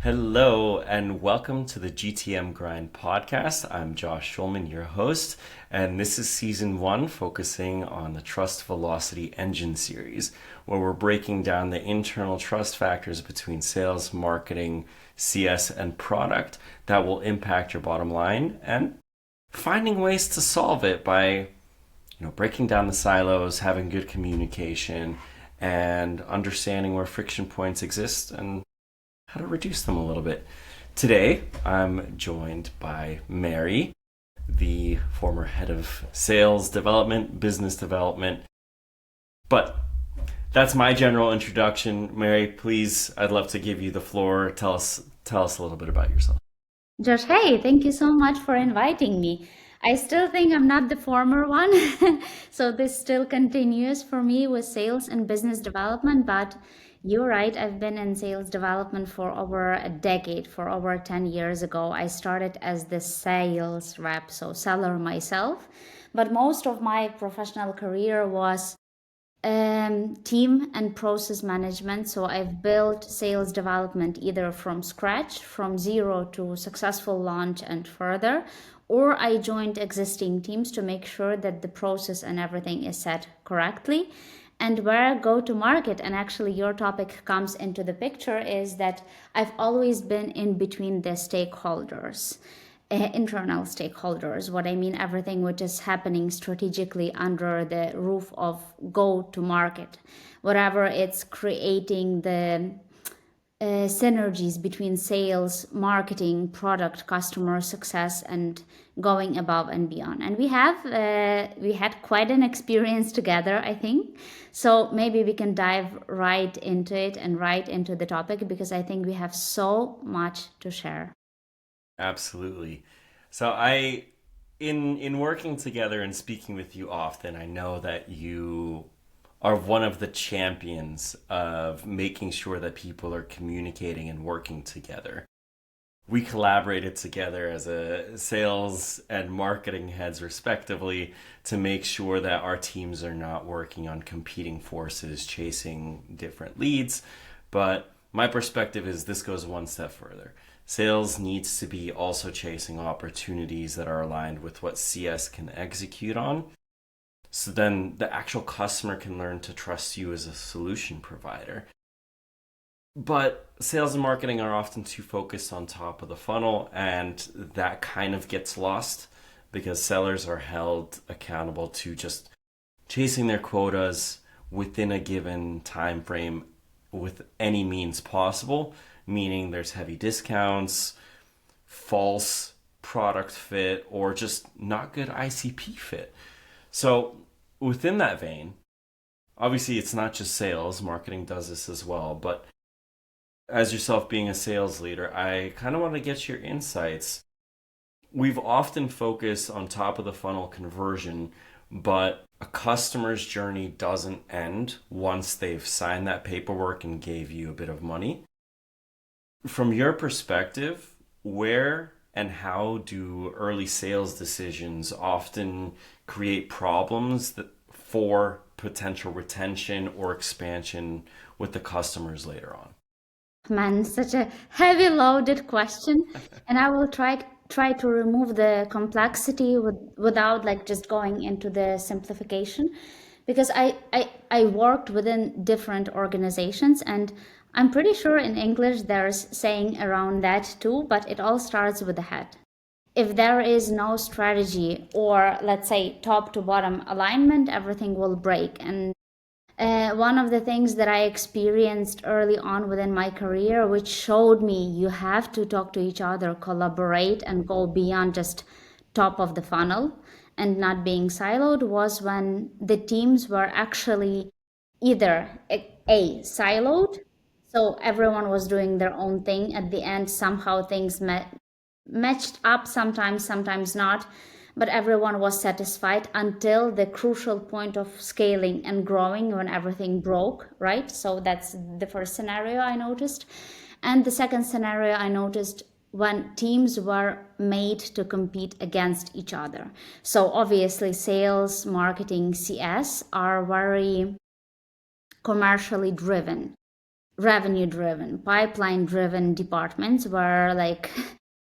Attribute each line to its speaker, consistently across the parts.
Speaker 1: Hello, and welcome to the GTM Grind podcast. I'm Josh Schulman, your host, and this is season one, focusing on the Trust Velocity Engine series, where we're breaking down the internal trust factors between sales, marketing, CS, and product that will impact your bottom line and finding ways to solve it by breaking down the silos, having good communication, and understanding where friction points exist and how to reduce them a little bit. Today, I'm joined by Mary, the former head of sales development, business development. But that's my general introduction. Mary, please, I'd love to give you the floor. Tell us a little bit about yourself.
Speaker 2: Josh, hey, thank you so much for inviting me. I still think I'm not the former one, so this still continues for me with sales and business development, but you're right, I've been in sales development for over a decade, for over 10 years ago. I started as the sales rep, so seller myself, but most of my professional career was team and process management. So I've built sales development either from scratch, from zero to successful launch and further, or I joined existing teams to make sure that the process and everything is set correctly. And where I go to market, and actually your topic comes into the picture, is that I've always been in between the stakeholders, internal stakeholders. What I mean, everything which is happening strategically under the roof of go to market, whatever it's creating the synergies between sales, marketing, product, customer success, and going above and beyond. And we had quite an experience together, I think. So maybe we can dive right into it and right into the topic because I think we have so much to share.
Speaker 1: Absolutely. So in working together and speaking with you often, I know that you are one of the champions of making sure that people are communicating and working together. We collaborated together as a sales and marketing heads respectively to make sure that our teams are not working on competing forces chasing different leads. But my perspective is this goes one step further. Sales needs to be also chasing opportunities that are aligned with what CS can execute on, so then the actual customer can learn to trust you as a solution provider. But sales and marketing are often too focused on top of the funnel, and that kind of gets lost because sellers are held accountable to just chasing their quotas within a given time frame with any means possible, meaning there's heavy discounts, false product fit, or just not good ICP fit. So within that vein, obviously it's not just sales, marketing does this as well, but as yourself being a sales leader, I kind of want to get your insights. We've often focused on top of the funnel conversion, but a customer's journey doesn't end once they've signed that paperwork and gave you a bit of money. From your perspective, where and how do early sales decisions often create problems for potential retention or expansion with the customers later on?
Speaker 2: Man, such a heavy loaded question. And I will try to remove the complexity without like just going into the simplification because I worked within different organizations and I'm pretty sure in English there's saying around that too, but it all starts with the head. If there is no strategy or let's say top to bottom alignment, everything will break. And one of the things that I experienced early on within my career, which showed me you have to talk to each other, collaborate, and go beyond just top of the funnel and not being siloed, was when the teams were actually either siloed, so everyone was doing their own thing. At the end, somehow things matched up, sometimes not, but everyone was satisfied until the crucial point of scaling and growing when everything broke, right? So that's the first scenario I noticed. And the second scenario I noticed when teams were made to compete against each other. So obviously sales, marketing, CS are very commercially driven. revenue driven, pipeline driven departments where like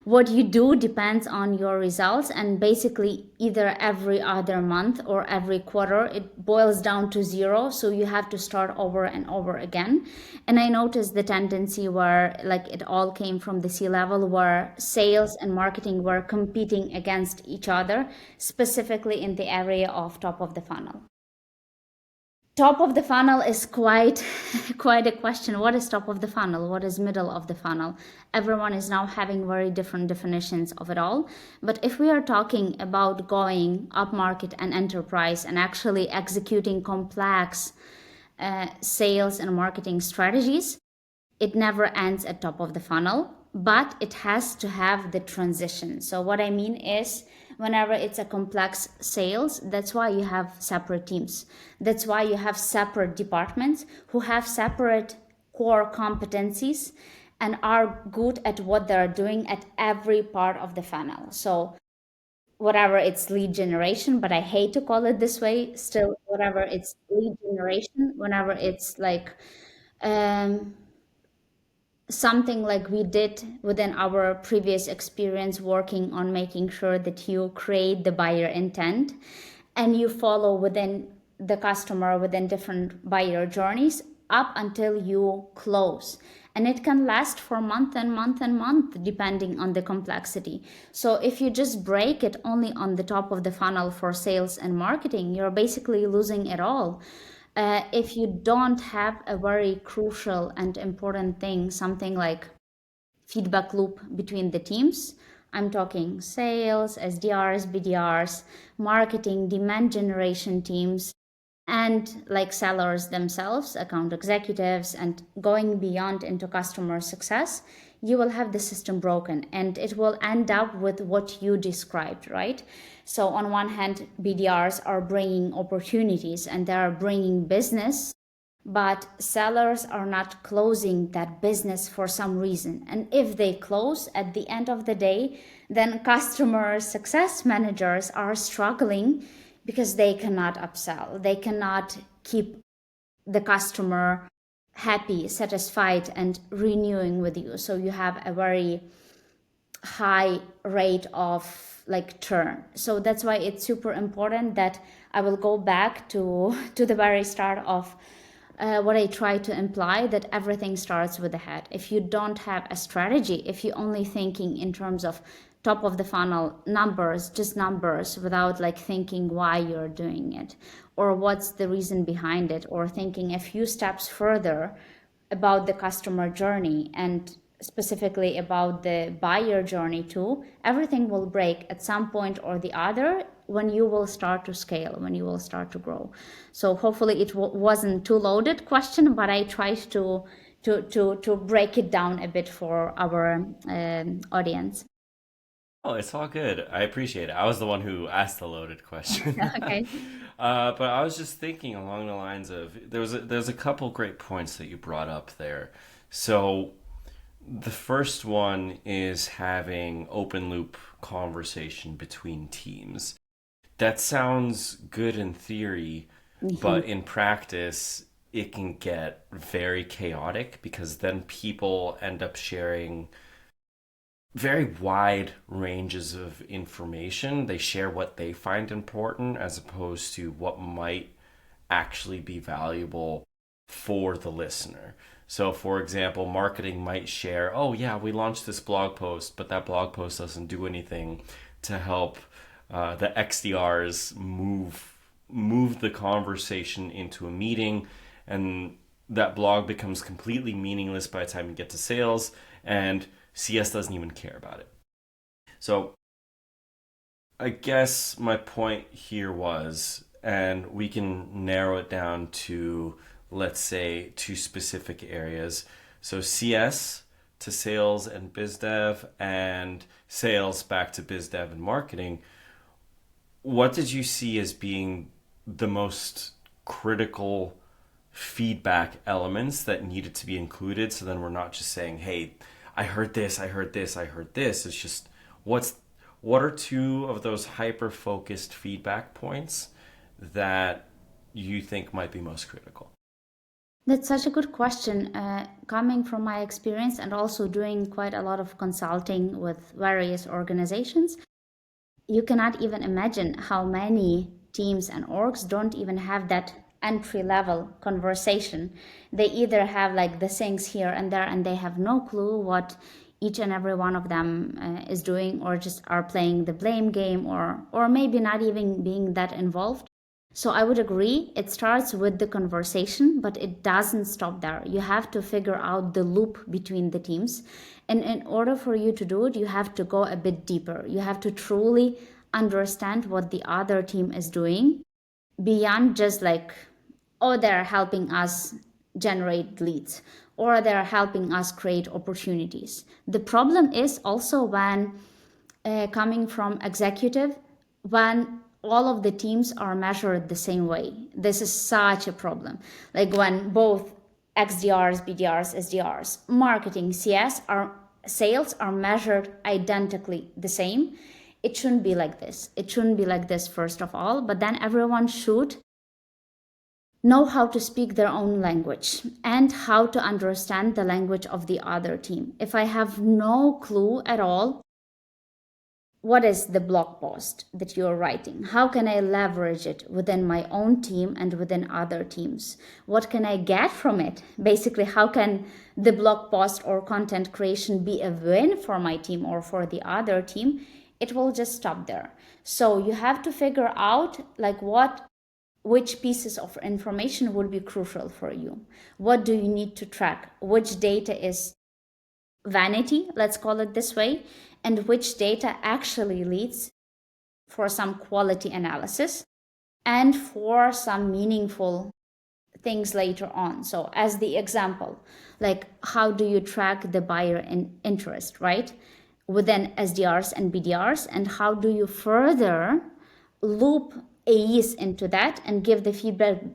Speaker 2: what you do depends on your results, and basically either every other month or every quarter it boils down to zero, so you have to start over and over again. And I noticed the tendency where like it all came from the C level, where sales and marketing were competing against each other, specifically in the area of top of the funnel. Top of the funnel is quite quite a question. What is top of the funnel? What is middle of the funnel? Everyone is now having very different definitions of it all. But if we are talking about going up market and enterprise and actually executing complex sales and marketing strategies, it never ends at top of the funnel, but it has to have the transition. So what I mean is, whenever it's a complex sales, that's why you have separate teams. That's why you have separate departments who have separate core competencies and are good at what they're doing at every part of the funnel. So whatever it's lead generation, but I hate to call it this way, still whatever it's lead generation, whenever it's like um, something like we did within our previous experience, working on making sure that you create the buyer intent and you follow within the customer within different buyer journeys up until you close. And it can last for month and month and month depending on the complexity. So if you just break it only on the top of the funnel for sales and marketing, you're basically losing it all. If you don't have a very crucial and important thing, something like feedback loop between the teams, I'm talking sales, SDRs, BDRs, marketing, demand generation teams, and like sellers themselves, account executives, and going beyond into customer success, you will have the system broken and it will end up with what you described, right? So on one hand, BDRs are bringing opportunities and they are bringing business, but sellers are not closing that business for some reason. And if they close at the end of the day, then customer success managers are struggling because they cannot upsell. They cannot keep the customer happy, satisfied, and renewing with you. So you have a very high rate of like churn. So that's why it's super important that I will go back to the very start of what I try to imply, that everything starts with the head. If you don't have a strategy, if you're only thinking in terms of top of the funnel numbers, just numbers, without like thinking why you're doing it or what's the reason behind it, or thinking a few steps further about the customer journey and specifically about the buyer journey too, everything will break at some point or the other when you will start to scale, when you will start to grow. So hopefully it wasn't too loaded question, but I tried to break it down a bit for our audience.
Speaker 1: Oh, it's all good. I appreciate it. I was the one who asked the loaded question.
Speaker 2: Okay.
Speaker 1: But I was just thinking along the lines of there's a couple great points that you brought up there. So the first one is having open loop conversation between teams. That sounds good in theory, but in practice, it can get very chaotic because then people end up sharing very wide ranges of information. They share what they find important as opposed to what might actually be valuable for the listener. So, for example, marketing might share, oh, yeah, we launched this blog post, but that blog post doesn't do anything to help the XDRs move the conversation into a meeting, and that blog becomes completely meaningless by the time you get to sales, and CS doesn't even care about it. So I guess my point here was, and we can narrow it down to, let's say, two specific areas. So CS to sales and biz dev, and sales back to biz dev and marketing. What did you see as being the most critical feedback elements that needed to be included, so then we're not just saying, hey, I heard this, I heard this, I heard this. It's just what's what are two of those hyper focused feedback points that you think might be most critical?
Speaker 2: That's such a good question. Coming from my experience and also doing quite a lot of consulting with various organizations, you cannot even imagine how many teams and orgs don't even have that entry level conversation. They either have like the things here and there and they have no clue what each and every one of them is doing, or just are playing the blame game, or maybe not even being that involved. So I would agree, it starts with the conversation, but it doesn't stop there. You have to figure out the loop between the teams. And in order for you to do it, you have to go a bit deeper. You have to truly understand what the other team is doing beyond just like, oh, they're helping us generate leads, or they're helping us create opportunities. The problem is also when coming from executive, when all of the teams are measured the same way. This is such a problem. Like when both XDRs, BDRs, SDRs, marketing, CS are sales are measured identically the same. It shouldn't be like this. It shouldn't be like this, first of all, but then everyone should know how to speak their own language and how to understand the language of the other team. If I have no clue at all, what is the blog post that you're writing? How can I leverage it within my own team and within other teams? What can I get from it? Basically, how can the blog post or content creation be a win for my team or for the other team? It will just stop there. So you have to figure out like which pieces of information would be crucial for you. What do you need to track? Which data is vanity, let's call it this way, and which data actually leads for some quality analysis and for some meaningful things later on. So as the example, like how do you track the buyer interest, right? Within SDRs and BDRs, and how do you further loop AEs into that and give the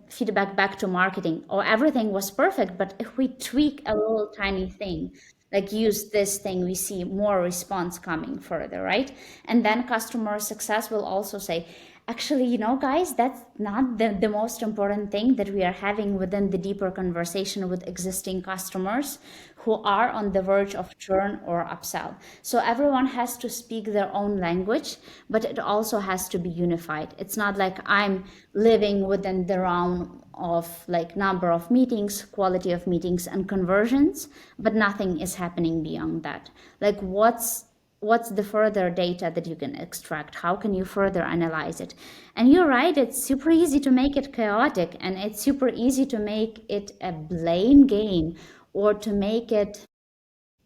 Speaker 2: feedback back to marketing? Or everything was perfect, but if we tweak a little tiny thing, like use this thing, we see more response coming further, right? And then customer success will also say, actually, guys, that's not the most important thing that we are having within the deeper conversation with existing customers who are on the verge of churn or upsell. So everyone has to speak their own language, but it also has to be unified. It's not like I'm living within the realm of like number of meetings, quality of meetings, and conversions, but nothing is happening beyond that. Like what's the further data that you can extract? How can you further analyze it? And you're right, it's super easy to make it chaotic, and it's super easy to make it a blame game or to make it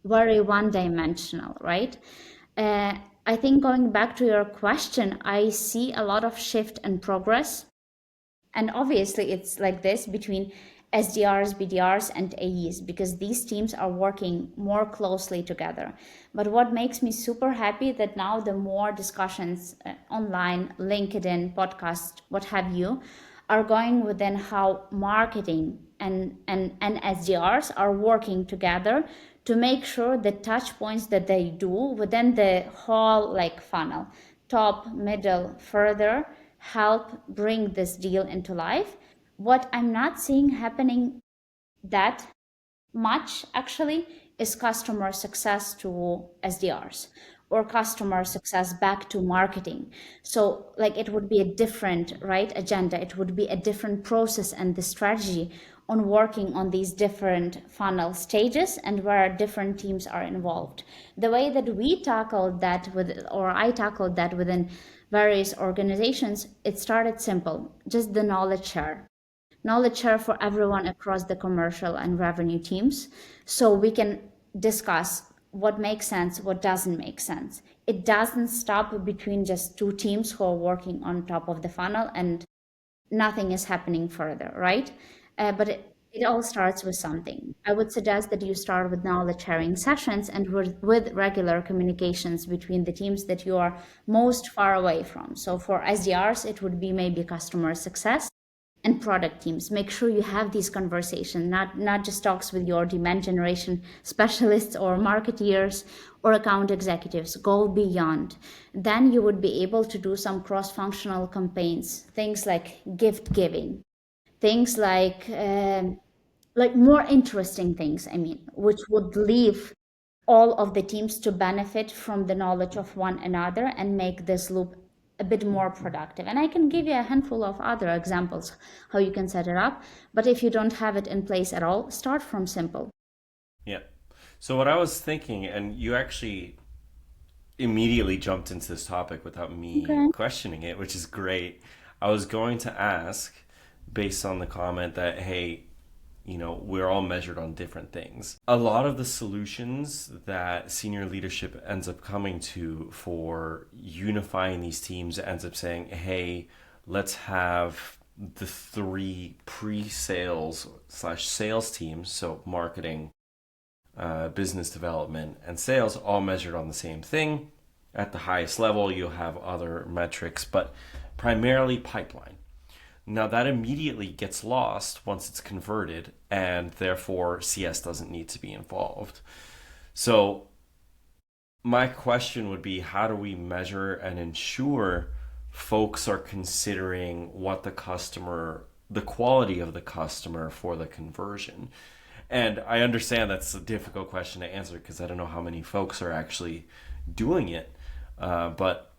Speaker 2: very one dimensional, right? I think going back to your question, I see a lot of shift and progress. And obviously, it's like this between SDRs, BDRs, and AEs because these teams are working more closely together. But what makes me super happy that now the more discussions online, LinkedIn, podcast, what have you, are going within how marketing and SDRs are working together to make sure the touch points that they do within the whole like funnel, top, middle, further, help bring this deal into life. What I'm not seeing happening that much actually is customer success to SDRs or customer success back to marketing. So like it would be a different right agenda. It would be a different process and the strategy on working on these different funnel stages and where different teams are involved. The way that we tackled that with, or I tackled that within various organizations, it started simple, just the knowledge share for everyone across the commercial and revenue teams so we can discuss what makes sense, what doesn't make sense. It doesn't stop between just two teams who are working on top of the funnel and nothing is happening further, right? But it all starts with something. I would suggest that you start with knowledge sharing sessions and with regular communications between the teams that you are most far away from. So for SDRs, it would be maybe customer success and product teams. Make sure you have these conversations, not just talks with your demand generation specialists or marketeers or account executives. Go beyond. Then you would be able to do some cross-functional campaigns, things like gift giving, things like like more interesting things, I mean, which would leave all of the teams to benefit from the knowledge of one another and make this loop a bit more productive. And I can give you a handful of other examples how you can set it up. But if you don't have it in place at all, start from simple.
Speaker 1: Yeah. So what I was thinking, and you actually immediately jumped into this topic without me
Speaker 2: Okay.
Speaker 1: questioning it, which is great. I was going to ask, based on the comment that, hey, we're all measured on different things. A lot of the solutions that senior leadership ends up coming to for unifying these teams ends up saying, hey, let's have the three pre-sales slash sales teams, so marketing, business development, and sales, all measured on the same thing. At the highest level, you'll have other metrics, but primarily pipeline. Now, that immediately gets lost once it's converted, and therefore CS doesn't need to be involved. So, my question would be, how do we measure and ensure folks are considering the quality of the customer for the conversion? And I understand that's a difficult question to answer because I don't know how many folks are actually doing it. But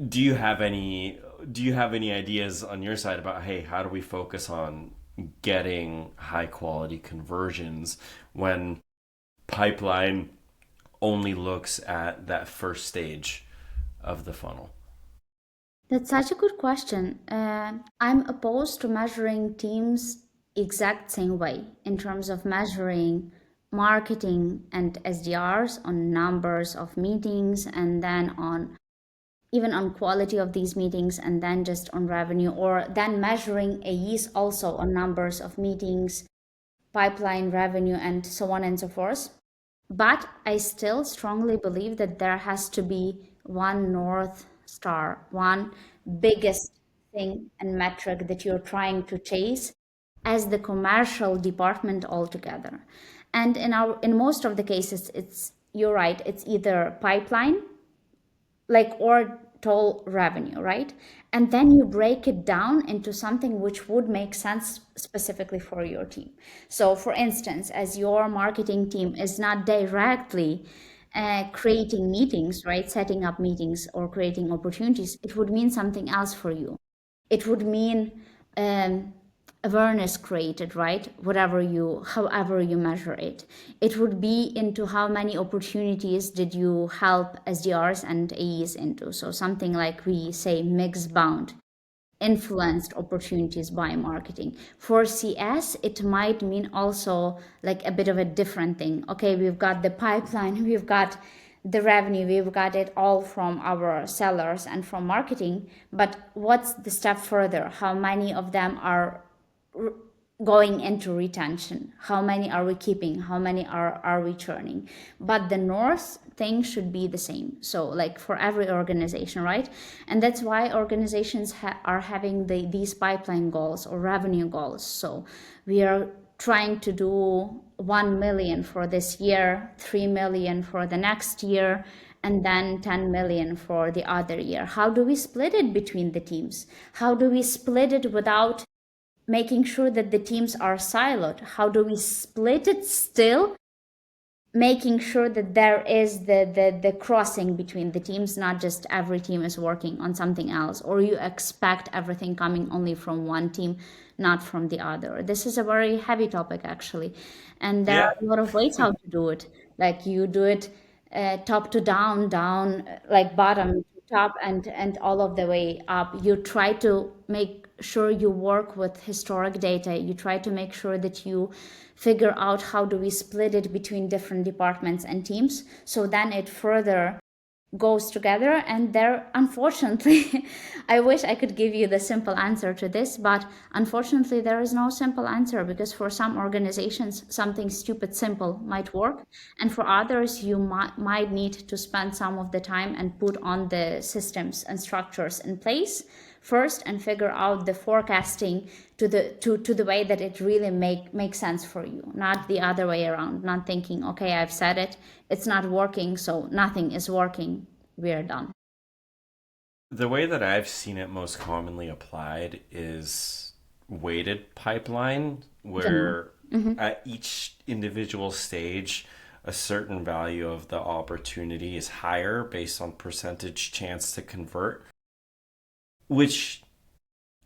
Speaker 1: do you have any ideas on your side about, hey, how do we focus on getting high quality conversions when pipeline only looks at that first stage of the funnel?
Speaker 2: That's such a good question. I'm opposed to measuring teams exact same way in terms of measuring marketing and SDRs on numbers of meetings and then on even on quality of these meetings and then just on revenue, or then measuring AEs also on numbers of meetings, pipeline revenue, and so on and so forth. But I still strongly believe that there has to be one North Star, one biggest thing and metric that you're trying to chase as the commercial department altogether. And in most of the cases, it's you're right, it's either pipeline like or toll revenue, right? And then you break it down into something which would make sense specifically for your team. So for instance, as your marketing team is not directly creating meetings, right, setting up meetings or creating opportunities, it would mean something else for you. It would mean um, awareness created, right? However you measure it. It would be into how many opportunities did you help SDRs and AEs into. So something like we say Mixbound, influenced opportunities by marketing. For CS, it might mean also like a bit of a different thing. Okay, we've got the pipeline, we've got the revenue, we've got it all from our sellers and from marketing, but what's the step further? How many of them are going into retention? How many are we keeping? How many are we churning? But the north thing should be the same, so like for every organization, right? And that's why organizations are having these pipeline goals or revenue goals. So we are trying to do 1 million for this year, 3 million for the next year, and then 10 million for the other year. How do we split it between the teams? How do we split it without making sure that the teams are siloed? How do we split it still, making sure that there is the crossing between the teams, not just every team is working on something else, or you expect everything coming only from one team, not from the other? This is a very heavy topic, actually. And there are
Speaker 1: Yeah.
Speaker 2: a lot of ways how to do it. Like you do it top to down, down, like bottom to top, and all of the way up. You try to make sure you work with historic data. You try to make sure that you figure out how do we split it between different departments and teams, so then it further goes together. And there, unfortunately, I wish I could give you the simple answer to this, but unfortunately there is no simple answer, because for some organizations something stupid simple might work, and for others you might need to spend some of the time and put on the systems and structures in place first and figure out the forecasting to the way that it really makes sense for you, not the other way around. Not thinking, okay, I've said it, it's not working, so nothing is working, we're done.
Speaker 1: The way that I've seen it most commonly applied is weighted pipeline
Speaker 2: Genau.
Speaker 1: where
Speaker 2: Mhm.
Speaker 1: at each individual stage, a certain value of the opportunity is higher based on percentage chance to convert, which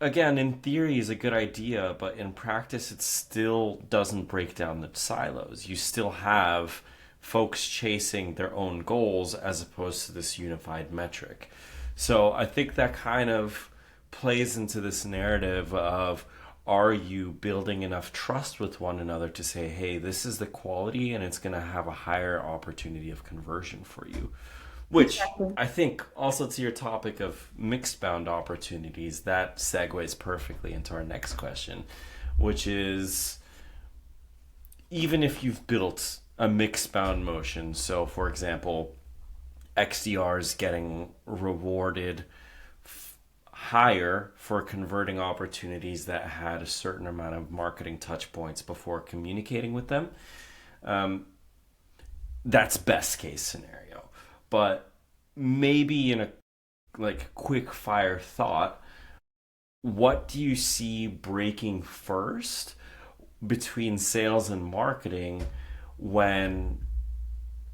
Speaker 1: again, in theory, is a good idea, but in practice, it still doesn't break down the silos. You still have folks chasing their own goals as opposed to this unified metric. So I think that kind of plays into this narrative of, are you building enough trust with one another to say, hey, this is the quality and it's going to have a higher opportunity of conversion for you? Which
Speaker 2: Exactly.
Speaker 1: I think also to your topic of mixed bound opportunities, that segues perfectly into our next question, which is, even if you've built a mixed bound motion, so for example, XDRs getting rewarded higher for converting opportunities that had a certain amount of marketing touch points before communicating with them, that's best case scenario. But maybe in a like quick fire thought, what do you see breaking first between sales and marketing when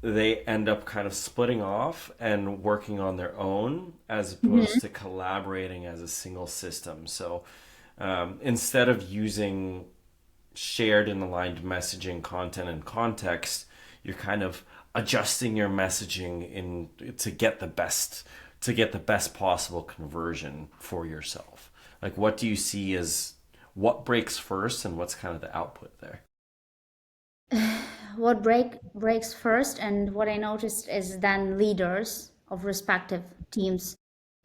Speaker 1: they end up kind of splitting off and working on their own as opposed
Speaker 2: Mhm.
Speaker 1: to collaborating as a single system? So instead of using shared and aligned messaging, content, and context, you're kind of adjusting your messaging in to get the best possible conversion for yourself. Like, what do you see as what breaks first, and what's kind of the output there?
Speaker 2: What breaks first, and what I noticed is then leaders of respective teams,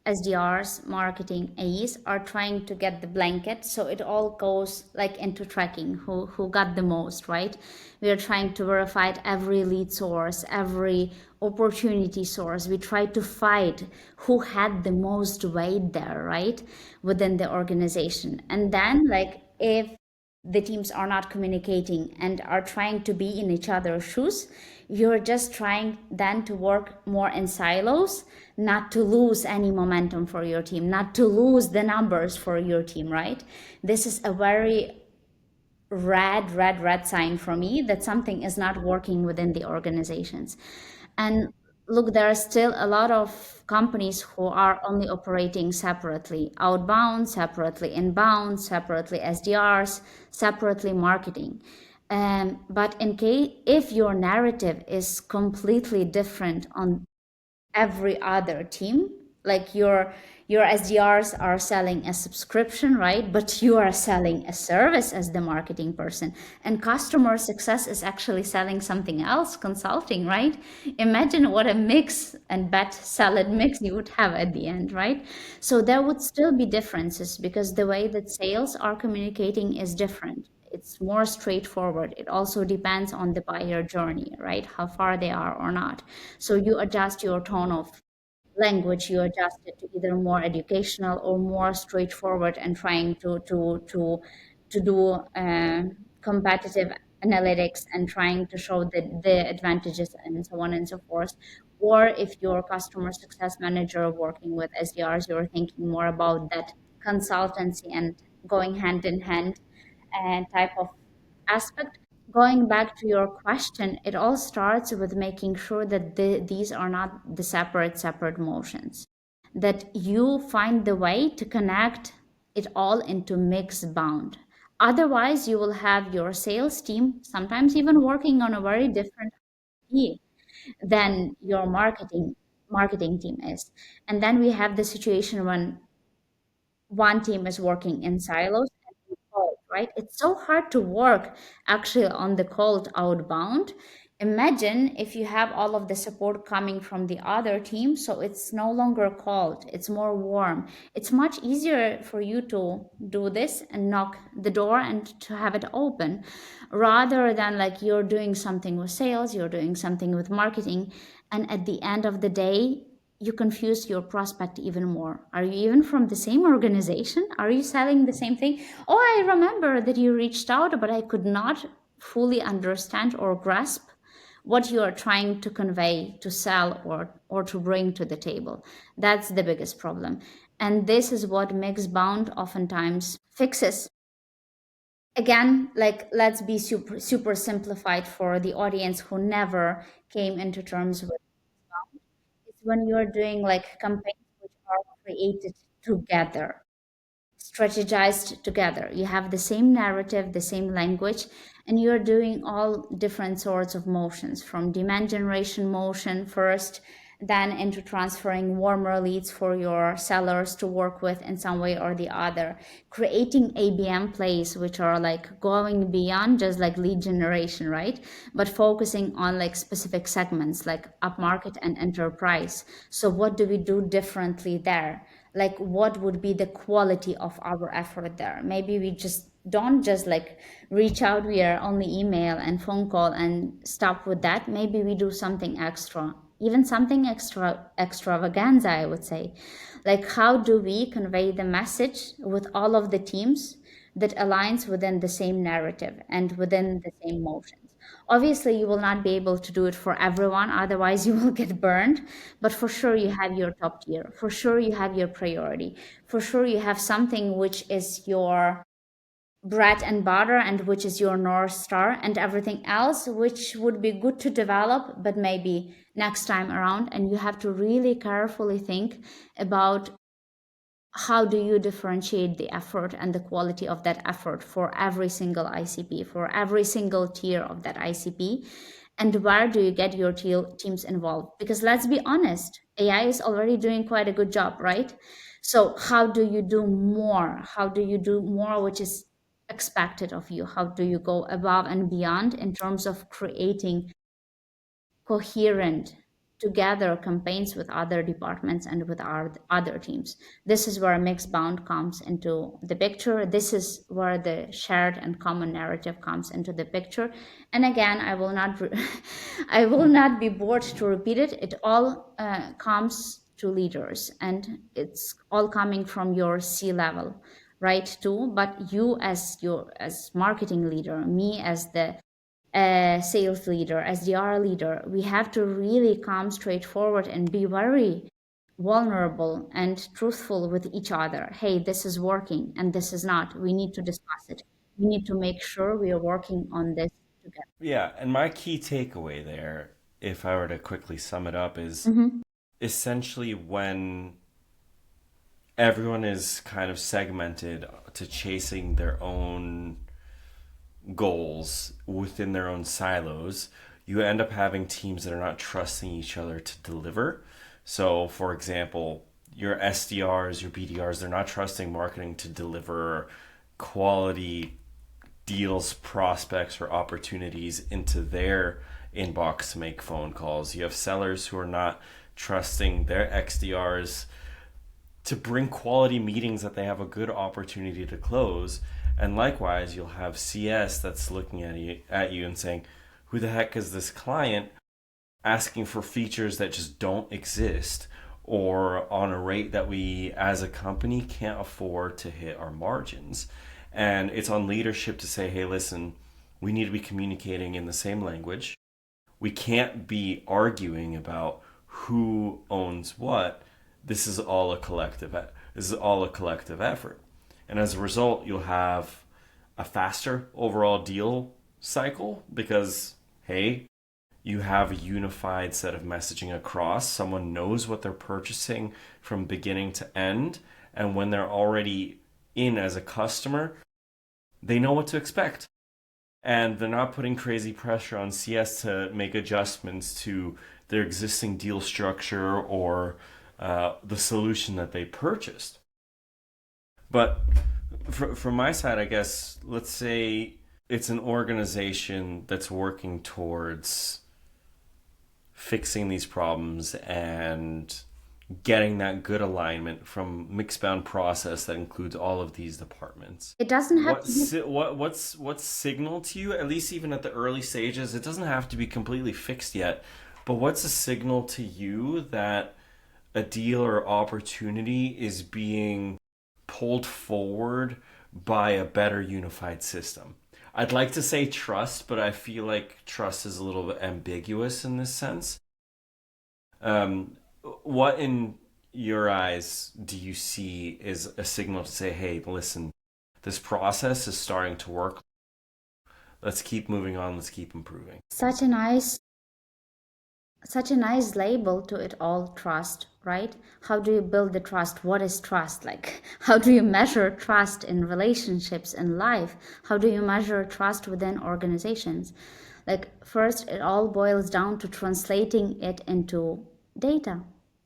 Speaker 2: SDRs, marketing AEs, are trying to get the blanket, so it all goes like into tracking who got the most, right? We are trying to verify every lead source, every opportunity source. We try to find who had the most weight there, right, within the organization. And then, like, if the teams are not communicating and are trying to be in each other's shoes, you're just trying then to work more in silos, not to lose any momentum for your team, not to lose the numbers for your team, right? This is a very red sign for me that something is not working within the organizations. And look, there are still a lot of companies who are only operating separately, outbound, separately inbound, separately SDRs, separately marketing. But in case if your narrative is completely different on every other team, like your SDRs are selling a subscription, right, but you are selling a service as the marketing person, and customer success is actually selling something else, consulting, right? Imagine what a mix and bad salad mix you would have at the end, right? So there would still be differences because the way that sales are communicating is different. It's more straightforward. It also depends on the buyer journey, right? How far they are or not. So you adjust your tone of language, you adjust it to either more educational or more straightforward and trying to do competitive analytics and trying to show the advantages and so on and so forth. Or if you're customer success manager working with SDRs, you're thinking more about that consultancy and going hand in hand and type of aspect. Going back to your question, it all starts with making sure that these are not the separate motions, that you find the way to connect it all into mixed bound. Otherwise, you will have your sales team sometimes even working on a very different idea than your marketing team is. And then we have the situation when one team is working in silos and in cold, right? It's so hard to work actually on the cold outbound. Imagine if you have all of the support coming from the other team, so it's no longer cold, it's more warm. It's much easier for you to do this and knock the door and to have it open rather than like you're doing something with sales, you're doing something with marketing, and at the end of the day, you confuse your prospect even more. Are you even from the same organization? Are you selling the same thing? Oh, I remember that you reached out, but I could not fully understand or grasp what you are trying to convey, to sell, or to bring to the table. That's the biggest problem. And this is what Mixbound oftentimes fixes. Again, like let's be super simplified for the audience who never came into terms with. It's when you're doing like campaigns which are created together, strategized together. You have the same narrative, the same language, and you're doing all different sorts of motions, from demand generation motion first, then into transferring warmer leads for your sellers to work with in some way or the other, creating ABM plays which are like going beyond just like lead generation, right? But focusing on like specific segments like upmarket and enterprise. So what do we do differently there? Like what would be the quality of our effort there? Maybe we just don't just like reach out via only email and phone call and stop with that. Maybe we do something extra, even something extravaganza, I would say. Like how do we convey the message with all of the teams that aligns within the same narrative and within the same motions? Obviously, you will not be able to do it for everyone, otherwise, you will get burned. But for sure, you have your top tier. For sure, you have your priority. For sure, you have something which is your bread and butter and which is your North Star, and everything else which would be good to develop, but maybe next time around. And you have to really carefully think about how do you differentiate the effort and the quality of that effort for every single ICP, for every single tier of that ICP, and where do you get your teams involved? Because let's be honest, AI is already doing quite a good job, right? So how do you do more? How do you do more which is expected of you? How do you go above and beyond in terms of creating coherent together campaigns with other departments and with our other teams? This is where Mixbound comes into the picture. This is where the shared and common narrative comes into the picture. And again, I will not I will not be bored to repeat it. It all comes to leaders, and it's all coming from your C level, right? Too, but you as your as marketing leader, me as the sales leader, SDR leader, we have to really come straightforward and be very vulnerable and truthful with each other. Hey, this is working and this is not. We need to discuss it. We need to make sure we are working on this together.
Speaker 1: Yeah, and my key takeaway there, if I were to quickly sum it up, is
Speaker 2: Mm-hmm.
Speaker 1: essentially when everyone is kind of segmented to chasing their own goals within their own silos, you end up having teams that are not trusting each other to deliver. So, for example, your SDRs, your BDRs, they're not trusting marketing to deliver quality deals, prospects, or opportunities into their inbox to make phone calls. You have sellers who are not trusting their XDRs to bring quality meetings that they have a good opportunity to close. And likewise, you'll have CS that's looking at you and saying, who the heck is this client, asking for features that just don't exist or on a rate that we as a company can't afford to hit our margins. And it's on leadership to say, hey, listen, we need to be communicating in the same language. We can't be arguing about who owns what. This is all a collective effort. And as a result, you'll have a faster overall deal cycle because, hey, you have a unified set of messaging across. Someone knows what they're purchasing from beginning to end. And when they're already in as a customer, they know what to expect. And they're not putting crazy pressure on CS to make adjustments to their existing deal structure or the solution that they purchased. But from my side, I guess, let's say it's an organization that's working towards fixing these problems and getting that good alignment from Mixbound process that includes all of these departments.
Speaker 2: It doesn't have to be.
Speaker 1: What's signal to you, at least even at the early stages? It doesn't have to be completely fixed yet, but what's a signal to you that a deal or opportunity is being pulled forward by a better unified system? I'd like to say trust, but I feel like trust is a little bit ambiguous in this sense. Um, what in your eyes do you see is a signal to say, hey, listen, This process is starting to work. Let's keep moving on. Let's keep improving.
Speaker 2: Such a nice label to it all, trust, right? How do you build the trust? What is trust? Like, how do you measure trust in relationships in life? How do you measure trust within organizations? Like, first, it all boils down to translating it into data,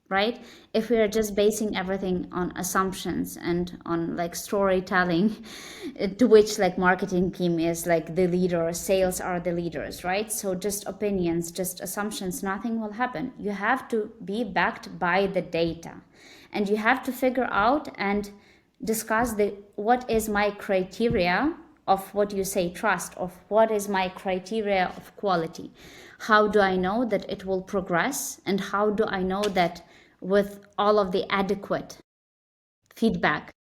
Speaker 2: right? If we are just basing everything on assumptions and on like storytelling, to which like marketing team is like the leader, sales are the leaders, right? So just opinions, just assumptions, nothing will happen. You have to be backed by the data, and you have to figure out and discuss the what is my criteria of what you say trust, of what is my criteria of quality. How do I know that it will progress, and how do I know that with all of the adequate feedback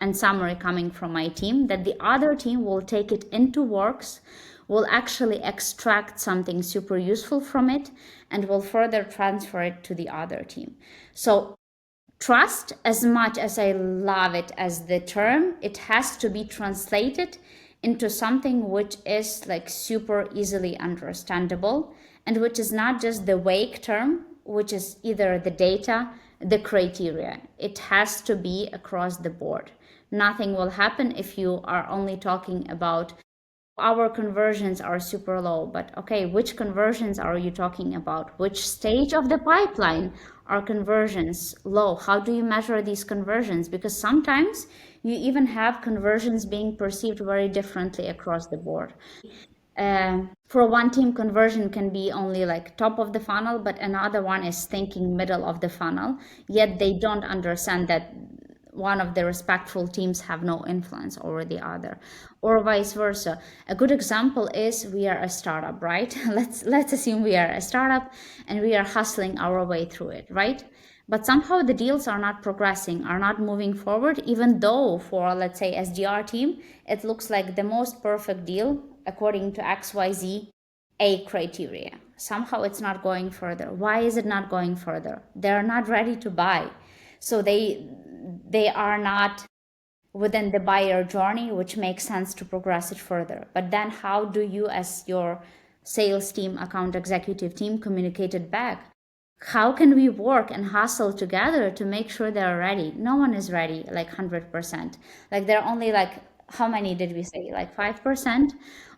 Speaker 2: and summary coming from my team, that the other team will take it into works, will actually extract something super useful from it, and will further transfer it to the other team. So trust, as much as I love it as the term, it has to be translated into something which is like super easily understandable, and which is not just the vague term, which is either the data, the criteria. It has to be across the board. Nothing will happen if you are only talking about our conversions are super low, but okay, which conversions are you talking about? Which stage of the pipeline are conversions low? How do you measure these conversions? Because sometimes you even have conversions being perceived very differently across the board. For one team, conversion can be only like top of the funnel, but another one is thinking middle of the funnel, yet they don't understand that one of the respectful teams have no influence over the other, or vice versa. A good example is we are a startup, right? Let's assume we are a startup and we are hustling our way through it, right? But somehow the deals are not progressing, are not moving forward, even though for, let's say, SDR team, it looks like the most perfect deal according to XYZ A criteria. Somehow it's not going further. Why is it not going further? They're not ready to buy. So they are not within the buyer journey, which makes sense to progress it further. But then how do you, as your sales team, account executive team, communicate it back? How can we work and hustle together to make sure they're ready? No one is ready like 100%. Like they're only like, how many did we say? Like 5%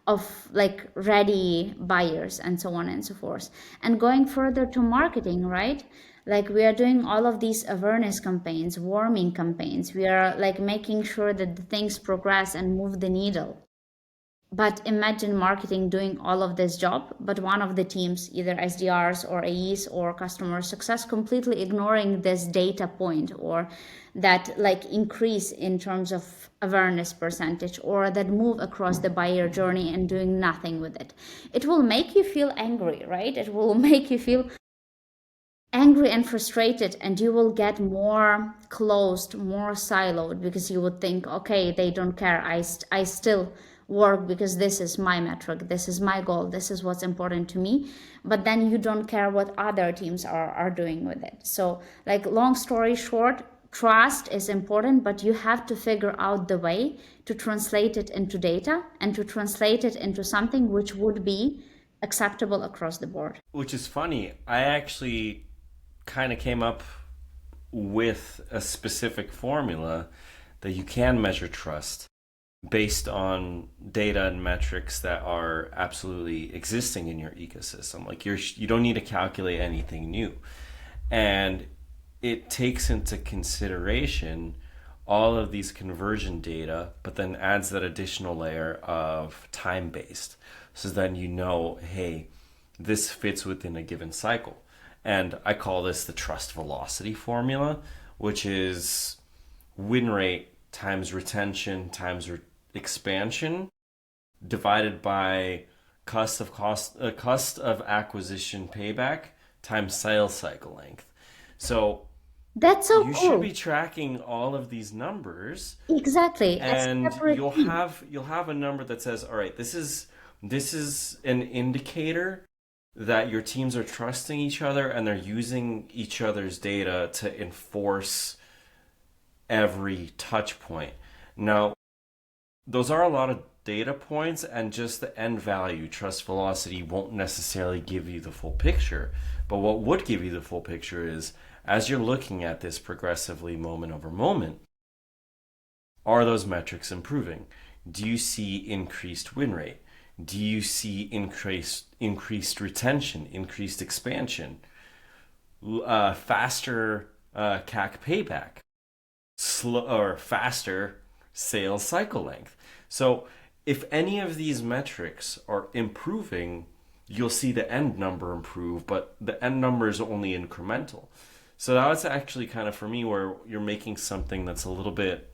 Speaker 2: of like ready buyers, and so on and so forth. And going further to marketing, right? Like we are doing all of these awareness campaigns, warming campaigns. We are like making sure that the things progress and move the needle. But imagine marketing doing all of this job, but one of the teams, either SDRs or AEs or customer success, completely ignoring this data point, or that like increase in terms of awareness percentage, or that move across the buyer journey and doing nothing with it. It will make you feel angry, right? It will make you feel angry and frustrated, and you will get more closed, more siloed, because you would think, okay, they don't care. I still work because this is my metric, this is my goal, this is what's important to me. But then you don't care what other teams are doing with it. So like, long story short, trust is important, but you have to figure out the way to translate it into data and to translate it into something which would be acceptable across the board.
Speaker 1: Which is funny. I actually kind of came up with a specific formula that you can measure trust based on data and metrics that are absolutely existing in your ecosystem. Like you don't need to calculate anything new. And it takes into consideration all of these conversion data, but then adds that additional layer of time based. So then you know, hey, this fits within a given cycle. And I call this the trust velocity formula, which is win rate times retention times expansion divided by cost of acquisition payback times sales cycle length. So
Speaker 2: That's so
Speaker 1: you should
Speaker 2: cool.
Speaker 1: be tracking all of these numbers,
Speaker 2: Exactly. As
Speaker 1: and
Speaker 2: separate teams.
Speaker 1: you'll have a number that says, all right, this is an indicator that your teams are trusting each other and they're using each other's data to enforce every touch point. Now, those are a lot of data points, and just the end value, trust velocity, won't necessarily give you the full picture. But what would give you the full picture is, as you're looking at this progressively moment over moment, are those metrics improving? Do you see increased win rate? Do you see increased retention, increased expansion, faster CAC payback, slow or faster sales cycle length? So if any of these metrics are improving, you'll see the end number improve, but the end number is only incremental. So that's actually kind of for me where you're making something that's a little bit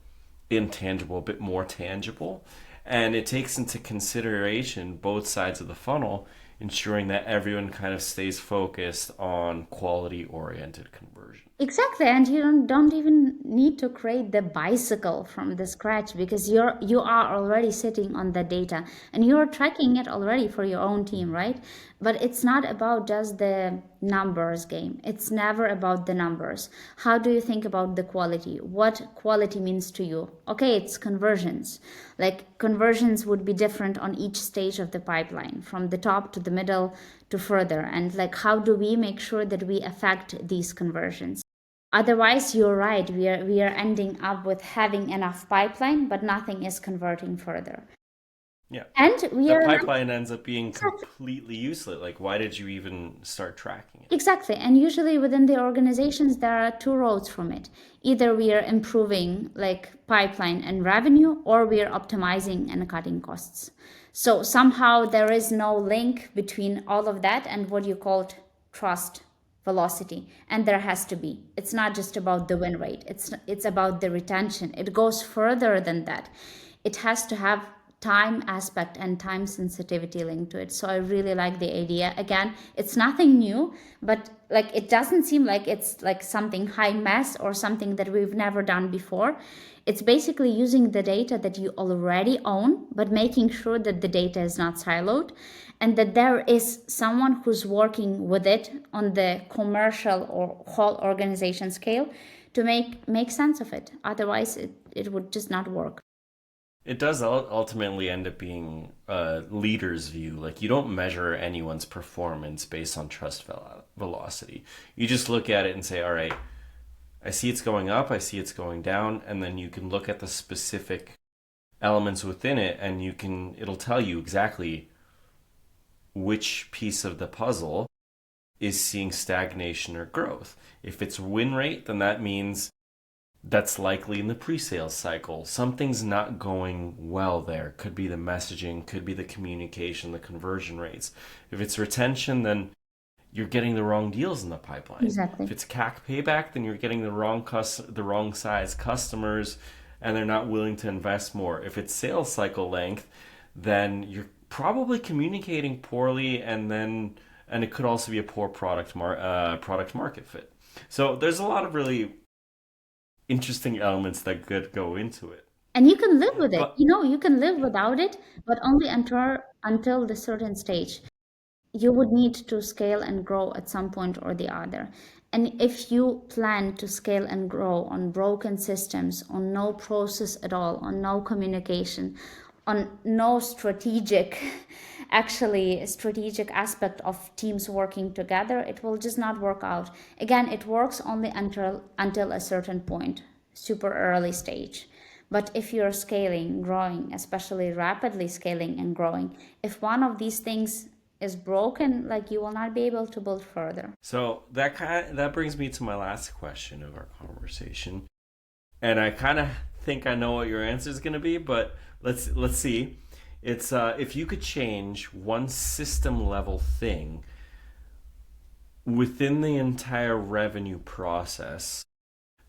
Speaker 1: intangible, a bit more tangible. And it takes into consideration both sides of the funnel, ensuring that everyone kind of stays focused on quality oriented conversion.
Speaker 2: Exactly, and you don't even need to create the bicycle from the scratch because you are already sitting on the data and you're tracking it already for your own team, right? But it's not about just the numbers game. It's never about the numbers. How do you think about the quality? What quality means to you? Okay, it's conversions. Like conversions would be different on each stage of the pipeline, from the top to the middle to further. And like how do we make sure that we affect these conversions? Otherwise, you're right. We are ending up with having enough pipeline, but nothing is converting further.
Speaker 1: Yeah.
Speaker 2: And we
Speaker 1: The
Speaker 2: are
Speaker 1: pipeline ends up being
Speaker 2: exactly,
Speaker 1: completely useless. Like, why did you even start tracking it?
Speaker 2: exactly. And usually within the organizations, there are two roads from it. Either we are improving like pipeline and revenue, or we are optimizing and cutting costs. So somehow there is no link between all of that and what you called trust velocity, and there has to be. It's not just about the win rate, it's about the retention. It goes further than that. It has to have time aspect and time sensitivity linked to it. So I really like the idea. Again, it's nothing new, but like it doesn't seem like it's like something high mess or something that we've never done before. It's basically using the data that you already own, but making sure that the data is not siloed and that there is someone who's working with it on the commercial or whole organization scale to make sense of it. Otherwise, it would just not work.
Speaker 1: It does ultimately end up being a leader's view. Like, you don't measure anyone's performance based on trust velocity. You just look at it and say, all right, I see it's going up, I see it's going down, and then you can look at the specific elements within it, and it'll tell you exactly which piece of the puzzle is seeing stagnation or growth. If it's win rate, then that means that's likely in the pre-sales cycle. Something's not going well there. Could be the messaging, could be the communication, the conversion rates. If it's retention, then you're getting the wrong deals in the pipeline. If
Speaker 2: Exactly.
Speaker 1: it's CAC payback, then you're getting the wrong size customers, and they're not willing to invest more. If it's sales cycle length, then you're probably communicating poorly, and it could also be a poor product market fit. So there's a lot of really interesting elements that could go into it.
Speaker 2: And you can live with it.
Speaker 1: But
Speaker 2: You can live without it, but only until the certain stage. You would need to scale and grow at some point or the other. And if you plan to scale and grow on broken systems, on no process at all, on no communication, on no strategic, actually strategic aspect of teams working together, it will just not work out. Again, it works only until a certain point, super early stage. But if you're scaling, growing, especially rapidly scaling and growing, if one of these things is broken, like you will not be able to build further.
Speaker 1: so that brings me to my last question of our conversation, and I kind of think I know what your answer is going to be, but let's see. It's if you could change one system level thing within the entire revenue process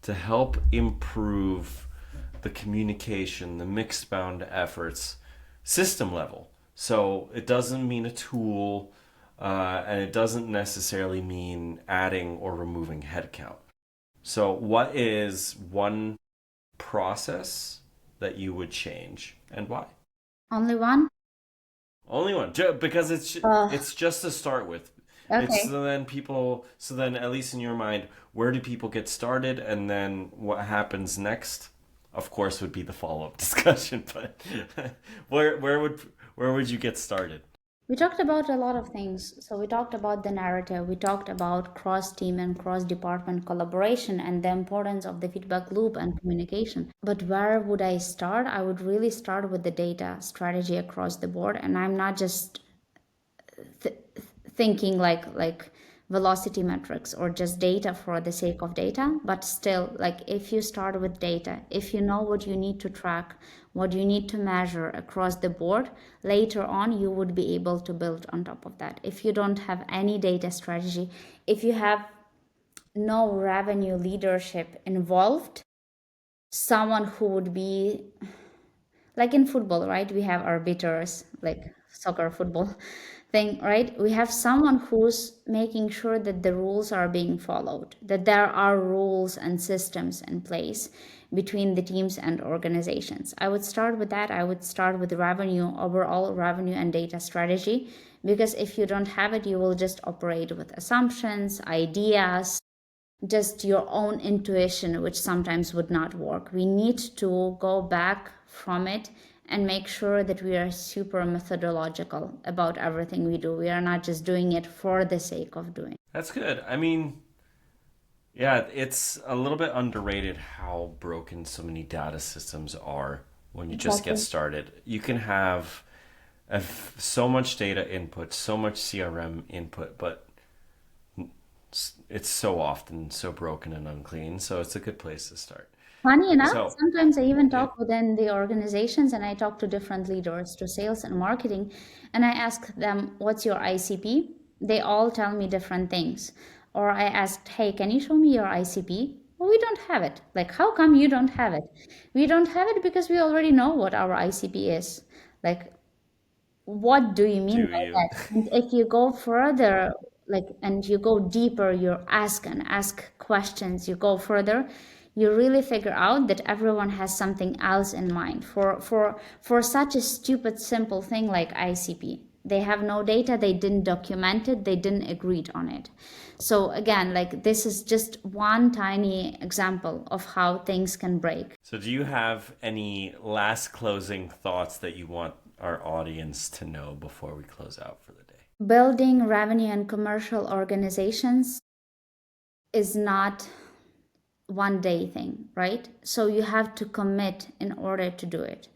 Speaker 1: to help improve the communication, the Mixbound efforts, system level. So it doesn't mean a tool, and it doesn't necessarily mean adding or removing headcount. So, what is one process that you would change, and why?
Speaker 2: Only one?
Speaker 1: Only one, because
Speaker 2: Uh,
Speaker 1: it's just to start with. It's
Speaker 2: okay.
Speaker 1: so then at least in your mind, where do people get started, and then what happens next of course, would be the follow-up discussion. But where would you get started?
Speaker 2: We talked about a lot of things. So we talked about the narrative, we talked about cross team and cross department collaboration and the importance of the feedback loop and communication. But where would I start? I would really start with the data strategy across the board. And I'm not just th- thinking like velocity metrics or just data for the sake of data, but still, like, if you start with data, if you know what you need to track, what you need to measure across the board, later on you would be able to build on top of that. If you don't have any data strategy, if you have no revenue leadership involved, someone who would be like in football, right? We have arbiters, like soccer, football thing, right? We have someone who's making sure that the rules are being followed, that there are rules and systems in place between the teams and organizations. I would start with that. I would start with revenue, overall revenue and data strategy, because if you don't have it, you will just operate with assumptions, ideas, just your own intuition, which sometimes would not work. We need to go back from it and make sure that we are super methodological about everything we do. We are not just doing it for the sake of doing.
Speaker 1: That's good. I mean, yeah, it's a little bit underrated how broken so many data systems are when you just get
Speaker 2: Exactly.
Speaker 1: started. You can have so much data input, so much CRM input, but it's so often so broken and unclean. So it's a good place to start.
Speaker 2: Funny enough,
Speaker 1: So,
Speaker 2: sometimes I even
Speaker 1: yeah,
Speaker 2: talk within the organizations and I talk to different leaders, to sales and marketing, and I ask them, what's your ICP? They all tell me different things. Or I asked, hey, can you show me your ICP? Well, we don't have it. Like, how come you don't have it? We don't have it because we already know what our ICP is. Like, what do you mean
Speaker 1: do
Speaker 2: by
Speaker 1: you?
Speaker 2: that? And if you go further, like, and you go deeper, you ask questions, you go further, you really figure out that everyone has something else in mind for such a stupid, simple thing like ICP. They have no data, they didn't document it, they didn't agree on it. So again, like, this is just one tiny example of how things can break.
Speaker 1: So, do you have any last closing thoughts that you want our audience to know before we close out for the day?
Speaker 2: Building revenue and commercial organizations is not one day thing, right? So you have to commit in order to do it.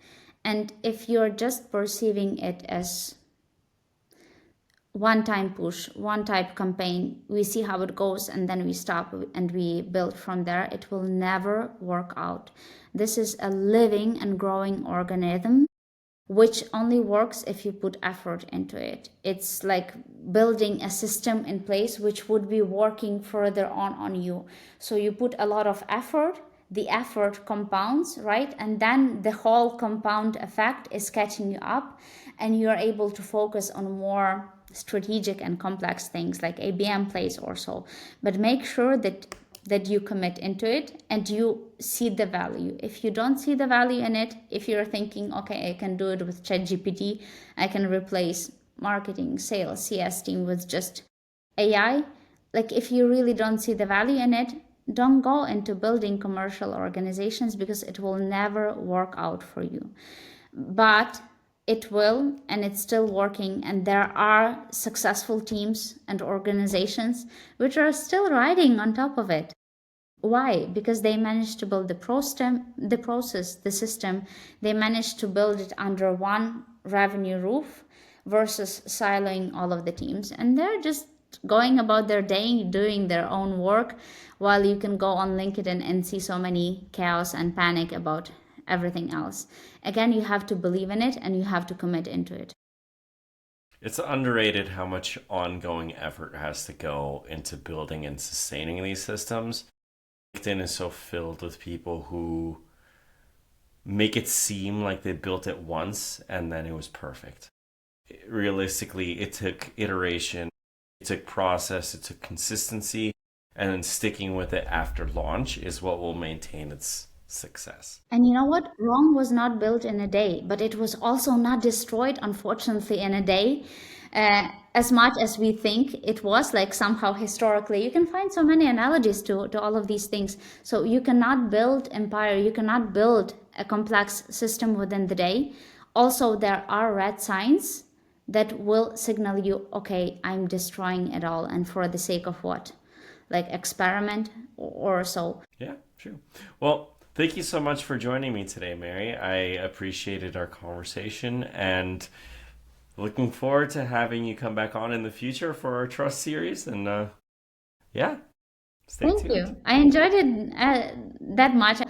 Speaker 2: And if you're just perceiving it as one time push, one type campaign, we see how it goes and then we stop and we build from there, it will never work out. This is a living and growing organism which only works if you put effort into it. It's like building a system in place which would be working further on you. So you put a lot of effort, the effort compounds, right? And then the whole compound effect is catching you up, and you're able to focus on more strategic and complex things like ABM plays or so. But make sure that you commit into it and you see the value. If you don't see the value in it, if you're thinking, okay, I can do it with ChatGPT, I can replace marketing, sales, CS team with just AI, like, if you really don't see the value in it, don't go into building commercial organizations because it will never work out for you. But it will, and it's still working, and there are successful teams and organizations which are still riding on top of it. Why? Because they managed to build the process, the system. They managed to build it under one revenue roof versus siloing all of the teams. And they're just going about their day, doing their own work, while you can go on LinkedIn and see so many chaos and panic about everything else. Again, you have to believe in it and you have to commit into it.
Speaker 1: It's underrated how much ongoing effort has to go into building and sustaining these systems. LinkedIn is so filled with people who make it seem like they built it once and then it was perfect. Realistically, it took iteration, it took process, it took consistency, and then sticking with it after launch is what will maintain its success.
Speaker 2: And you know what? Rome was not built in a day, but it was also not destroyed, unfortunately, in a day. As much as we think it was, like somehow historically, you can find so many analogies to all of these things. So you cannot build empire, you cannot build a complex system within the day. Also, there are red signs that will signal you, okay, I'm destroying it all, and for the sake of what? Like experiment or so.
Speaker 1: Yeah, true. Well, thank you so much for joining me today, Mary. I appreciated our conversation and looking forward to having you come back on in the future for our trust series. And yeah, stay
Speaker 2: Thank
Speaker 1: tuned.
Speaker 2: you. I enjoyed it that much.